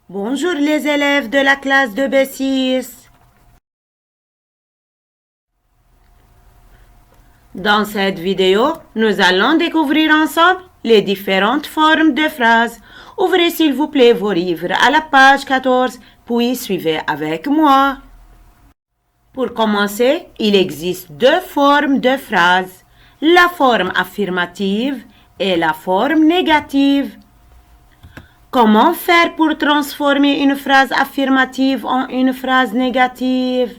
Bonjour les élèves de la classe de B6. Dans cette vidéo, nous allons découvrir ensemble les différentes formes de phrases. Ouvrez s'il vous plaît vos livres à la page 14, puis suivez avec moi. Pour commencer, il existe deux formes de phrases, la forme affirmative et la forme négative. Comment faire pour transformer une phrase affirmative en une phrase négative?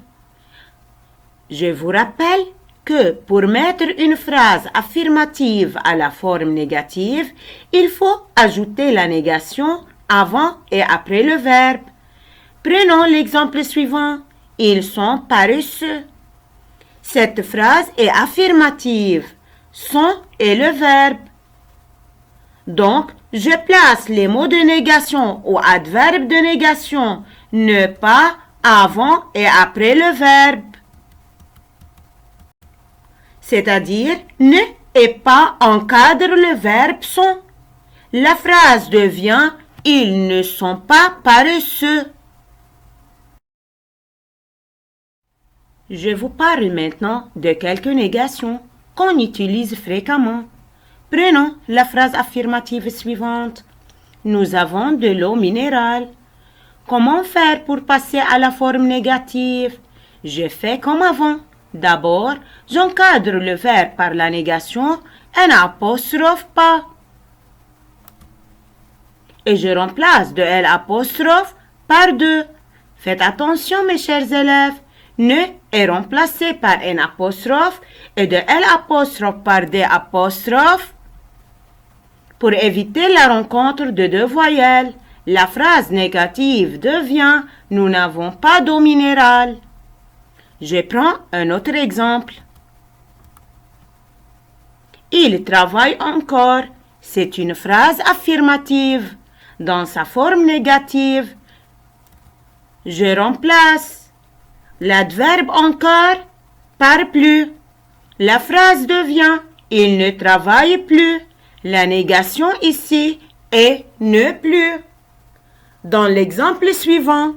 Je vous rappelle que pour mettre une phrase affirmative à la forme négative, il faut ajouter la négation avant et après le verbe. Prenons l'exemple suivant. Ils sont paresseux. Cette phrase est affirmative. Sont est le verbe. Donc, je place les mots de négation ou adverbes de négation, ne pas, avant et après le verbe. C'est-à-dire, ne et pas encadre le verbe sont. La phrase devient « Ils ne sont pas paresseux ». Je vous parle maintenant de quelques négations qu'on utilise fréquemment. Prenons la phrase affirmative suivante. Nous avons de l'eau minérale. Comment faire pour passer à la forme négative? Je fais comme avant. D'abord, j'encadre le verbe par la négation, un apostrophe pas. Et je remplace de L apostrophe par deux. Faites attention mes chers élèves. Ne est remplacé par un apostrophe et de L apostrophe par D apostrophe. Pour éviter la rencontre de deux voyelles, la phrase négative devient « Nous n'avons pas d'eau minérale ». Je prends un autre exemple. Il travaille encore. C'est une phrase affirmative. Dans sa forme négative, je remplace l'adverbe encore par plus. La phrase devient « Il ne travaille plus ». La négation ici est « ne plus ». Dans l'exemple suivant,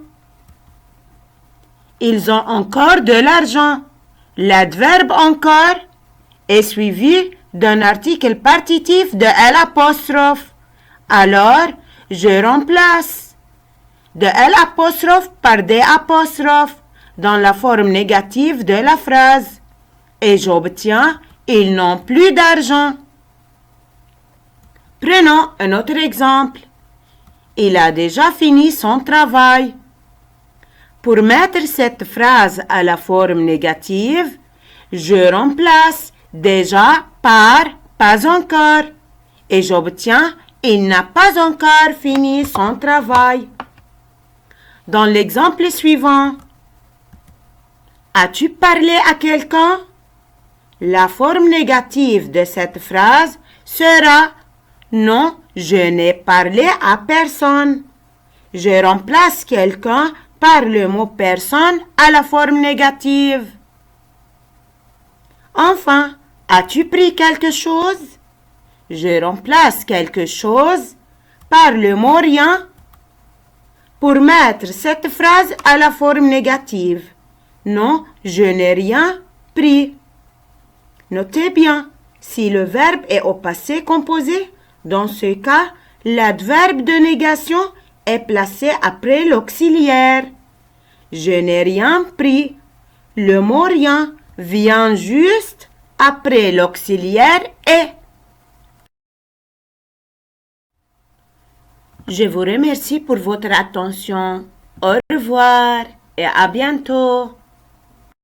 ils ont encore de l'argent. L'adverbe encore est suivi d'un article partitif de L apostrophe. Alors, je remplace de L apostrophe par D apostrophe dans la forme négative de la phrase. Et j'obtiens « Ils n'ont plus d'argent ». Prenons un autre exemple. Il a déjà fini son travail. Pour mettre cette phrase à la forme négative, je remplace déjà par pas encore et j'obtiens il n'a pas encore fini son travail. Dans l'exemple suivant, as-tu parlé à quelqu'un? La forme négative de cette phrase sera non, je n'ai parlé à personne. Je remplace quelqu'un par le mot personne à la forme négative. Enfin, as-tu pris quelque chose? Je remplace quelque chose par le mot rien pour mettre cette phrase à la forme négative. Non, je n'ai rien pris. Notez bien, si le verbe est au passé composé, dans ce cas, l'adverbe de négation est placé après l'auxiliaire. Je n'ai rien pris. Le mot rien vient juste après l'auxiliaire est. Je vous remercie pour votre attention. Au revoir et à bientôt.